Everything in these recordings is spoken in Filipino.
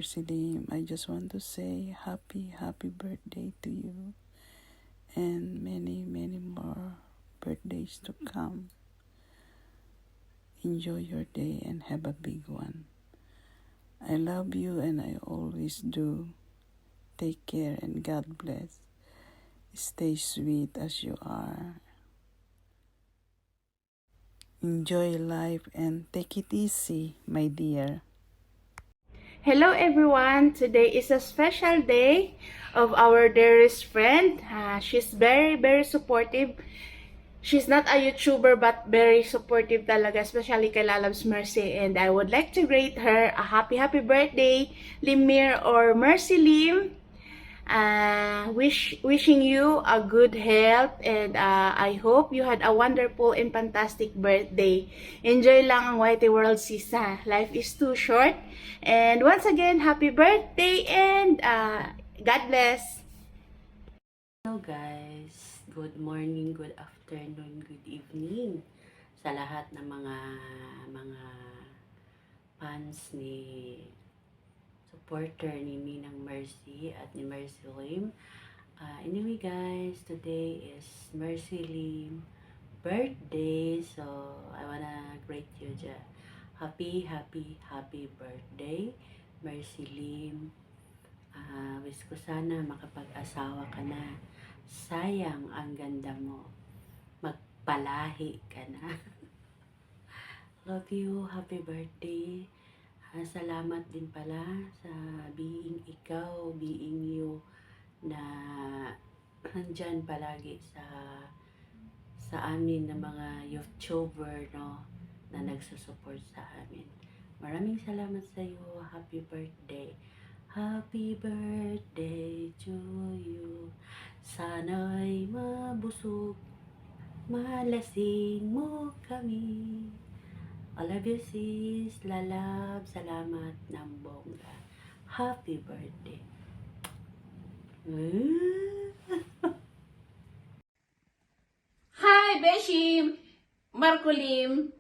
Mercy Lim. I just want to say happy birthday to you and many more birthdays to come. Enjoy your day and have a big one. I love you and I always do. Take care and God bless. Stay sweet as you are. Enjoy life and take it easy, my dear. Hello everyone! Today is a special day of our dearest friend. She's very supportive. She's not a YouTuber but very supportive talaga, especially kay Lalabs Mercy. And I would like to greet her a happy birthday, Limir or Mercy Lim. Wishing you a good health and I hope you had a wonderful and fantastic birthday. Enjoy lang ang Whitey World Sisa. Life is too short. And once again, happy birthday and God bless. Hello guys, good morning, good afternoon, good evening sa lahat ng mga fans ni supporter ni Ninang Mercy at ni Mercy Lim. Anyway guys, today is Mercy Lim birthday, so I wanna greet you dyan. Happy birthday, Mercy Lim. Wish ko sana makapag-asawa ka na. Sayang ang ganda mo. Magpalahi ka na. Love you. Happy birthday. Salamat din pala sa being ikaw, being you, na nandyan palagi sa amin na mga YouTuber, no, na nagsusupport sa amin. Maraming salamat sa iyo. Happy birthday. Happy birthday to you. Sana'y mabusog, malasing mo kami. I love you sis, lalab, salamat ng bongga. Happy birthday. Hi, Beshi! Marco Lim!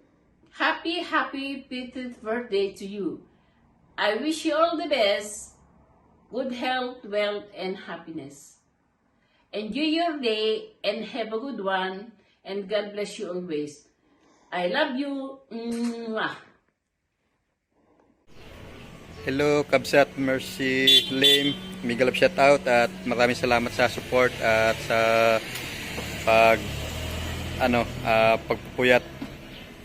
Happy 50th birthday to you. I wish you all the best, good health, wealth, and happiness. Enjoy your day and have a good one, and God bless you always. I love you. Mwah. Hello, Kabsat Mercy Lim. Migalap shout out at maraming salamat sa support at sa pagpupuyat.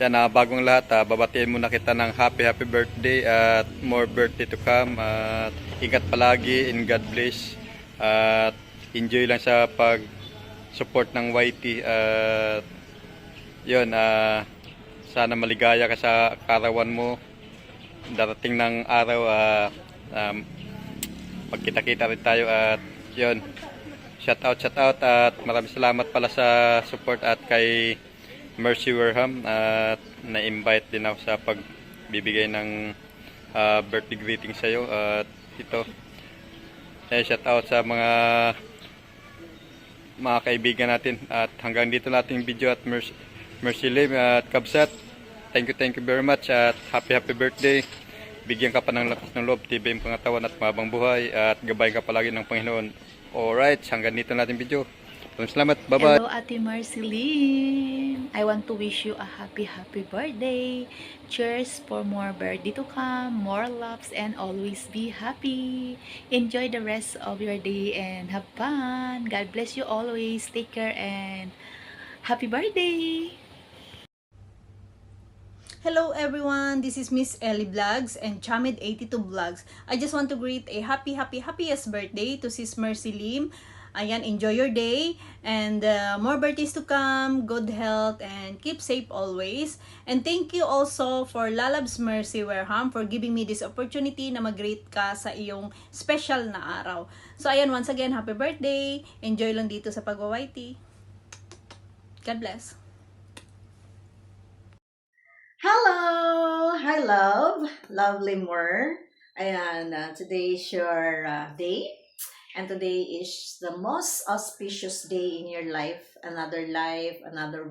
Yan, bagong lahat, babatiin muna kita ng happy birthday at more birthday to come. At ingat palagi and God bless. At enjoy lang sa pag-support ng YT. At yun, sana maligaya ka sa karawan mo. Darating ng araw, pagkita-kita rin tayo. At yun, shout out at maraming salamat pala sa support at kay Mercy Wareham at na-invite din ako sa pagbibigay ng birthday greeting sa iyo. At ito, shout out sa mga kaibigan natin. At hanggang dito nating video at Mercy Lim at Kabsat. Thank you very much at happy birthday. Bigyan ka pa ng lakas ng loob, tibay yung pangatawan at mabang buhay at gabayan ka palagi ng Panginoon. Alright, hanggang dito natin video. Salamat, bye-bye. Hello, Ate Mercy Lim. I want to wish you a happy birthday. Cheers for more birthday to come, more loves, and always be happy. Enjoy the rest of your day and have fun. God bless you always. Take care and happy birthday. Hello everyone, this is Miss Ellie Vlogs and Chamid82 Vlogs. I just want to greet a happiest birthday to Sis Mercy Lim. Ayan, enjoy your day and more birthdays to come, good health and keep safe always. And thank you also for Lalabs Mercy Wareham for giving me this opportunity na mag-greet ka sa iyong special na araw. So ayan, once again, happy birthday. Enjoy lang dito sa pag-YT. God bless. Hello! Hi, love. Lovely more. Ayan, today is your day. And today is the most auspicious day in your life. Another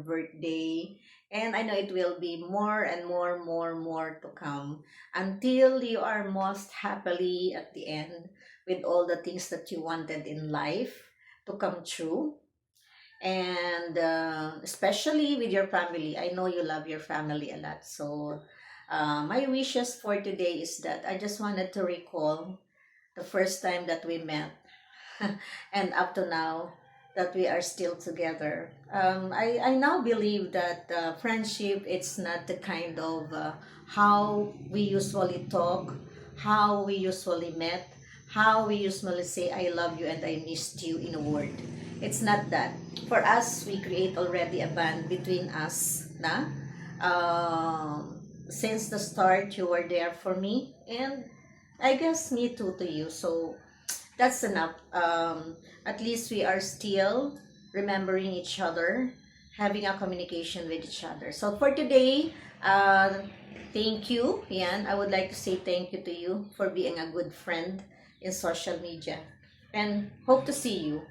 birthday. And I know it will be more and more to come until you are most happily at the end with all the things that you wanted in life to come true. And especially with your family. I know you love your family a lot. So my wishes for today is that I just wanted to recall the first time that we met and up to now that we are still together. I now believe that friendship, it's not the kind of how we usually talk, how we usually met, how we usually say I love you and I missed you in a word. It's not that. For us, we create already a bond between us na. Since the start, you were there for me, and I guess me too to you. So that's enough. At least we are still remembering each other, having a communication with each other. So for today, thank you. Yan, I would like to say thank you to you for being a good friend in social media. And hope to see you.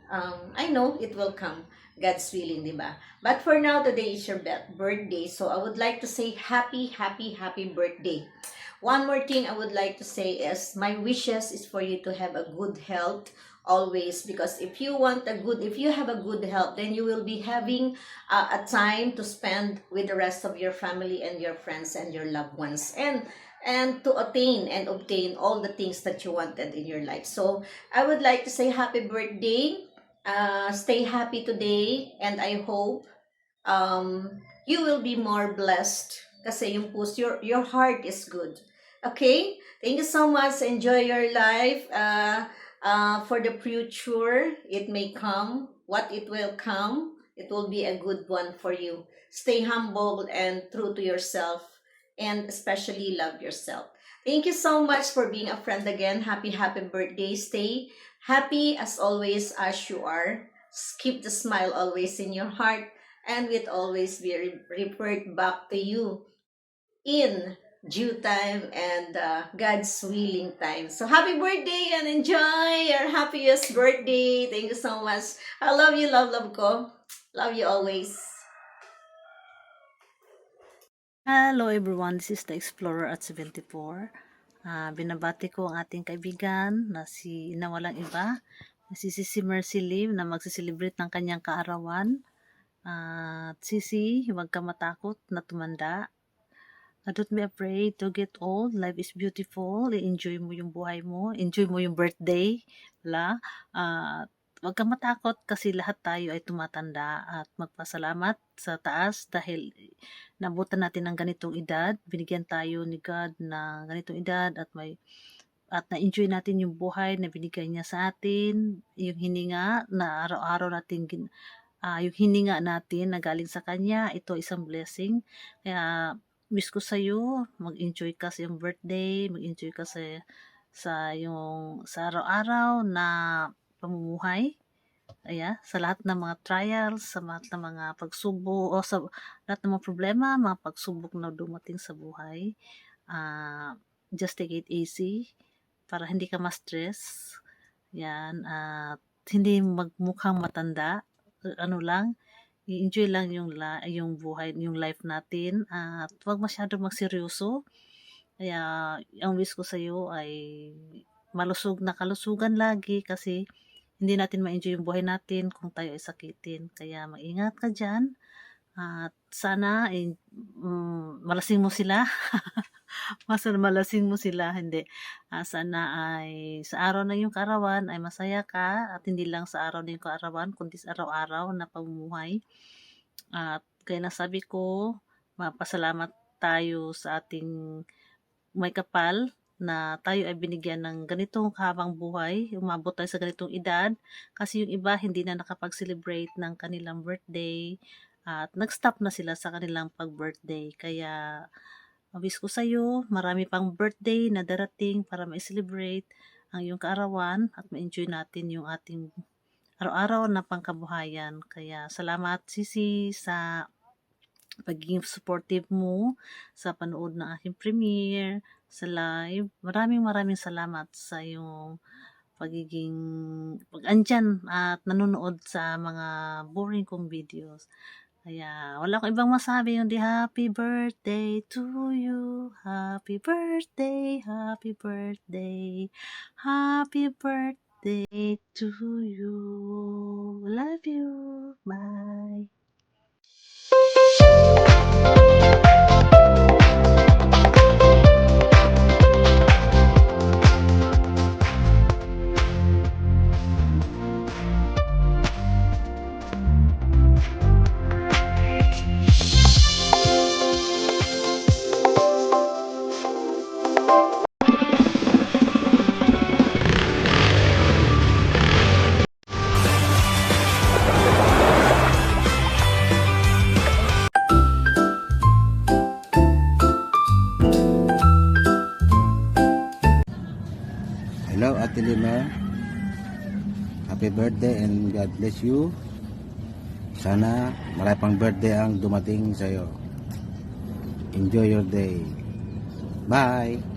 I know it will come. God's willing, di ba? But for now, today is your birthday. So I would like to say happy birthday. One more thing I would like to say is my wishes is for you to have a good health always, because if you have a good health, then you will be having a time to spend with the rest of your family and your friends and your loved ones, and to attain and obtain all the things that you wanted in your life. So I would like to say happy birthday. Stay happy today, and I hope you will be more blessed kasi yung puso, your heart is good. Okay? Thank you so much. Enjoy your life. For the future, it may come. What it will come, it will be a good one for you. Stay humble and true to yourself, and especially love yourself. Thank you so much for being a friend again. Happy birthday. Stay happy as always as you are. Keep the smile always in your heart, and will always be report back to you in due time and God's willing time. So happy birthday and enjoy your happiest birthday. Thank you so much. I love you, love ko. Love you always. Hello everyone, this is the Explorer at 74. Binabati ko ang ating kaibigan na walang iba, na si Mercy Lim, na magsiselebrate ng kanyang kaarawan. Sisi, huwag ka matakot na tumanda. Don't be afraid to get old. Life is beautiful. I-enjoy mo yung buhay mo. Enjoy mo yung birthday. Huwag kang matakot kasi lahat tayo ay tumatanda, at magpasalamat sa taas dahil nabutan natin ng ganitong edad. Binigyan tayo ni God ng ganitong edad, at na-enjoy natin yung buhay na binigay niya sa atin. Yung hininga na araw-araw natin yung hininga natin na galing sa Kanya, ito isang blessing. Kaya wish ko sa'yo, mag-enjoy ka sa iyong birthday, mag-enjoy ka sa araw-araw na pamumuhay. Sa lahat ng mga trials, sa lahat ng mga pagsubok, o sa lahat ng mga problema, mga pagsubok na dumating sa buhay. Just take it easy para hindi ka ma-stress. At hindi magmukhang matanda. I-enjoy lang yung buhay, yung life natin, at huwag masyado magseryoso. Kaya ang wish ko sa iyo ay kalusugan lagi, kasi hindi natin ma-enjoy yung buhay natin kung tayo ay sakitin. Kaya mag-ingat ka dyan, at sana malasing mo sila. Malasing mo sila, hindi. Sana ay sa araw na yung kaarawan ay masaya ka, at hindi lang sa araw na yung kaarawan, kundi sa araw-araw na pamumuhay. At kaya nasabi ko, mapasalamat tayo sa ating may kapal na tayo ay binigyan ng ganitong habang buhay, umabot tayo sa ganitong edad, kasi yung iba hindi na nakapag-celebrate ng kanilang birthday, at nag-stop na sila sa kanilang pag-birthday. Kaya wish ko sa'yo, marami pang birthday na darating para ma-celebrate ang iyong kaarawan, at ma-enjoy natin yung ating araw-araw na pangkabuhayan. Kaya salamat Sisi sa pagiging supportive mo sa panood ng aking premiere, sa live. Maraming salamat sa iyong pag-andyan at nanonood sa mga boring kong videos. Kaya wala akong ibang masabi kundi happy birthday to you. Happy birthday, happy birthday. Happy birthday to you. Love you. Bye. Hello, Ate Lima. Happy birthday and God bless you. Sana marami pang birthday ang dumating sa'yo. Enjoy your day. Bye!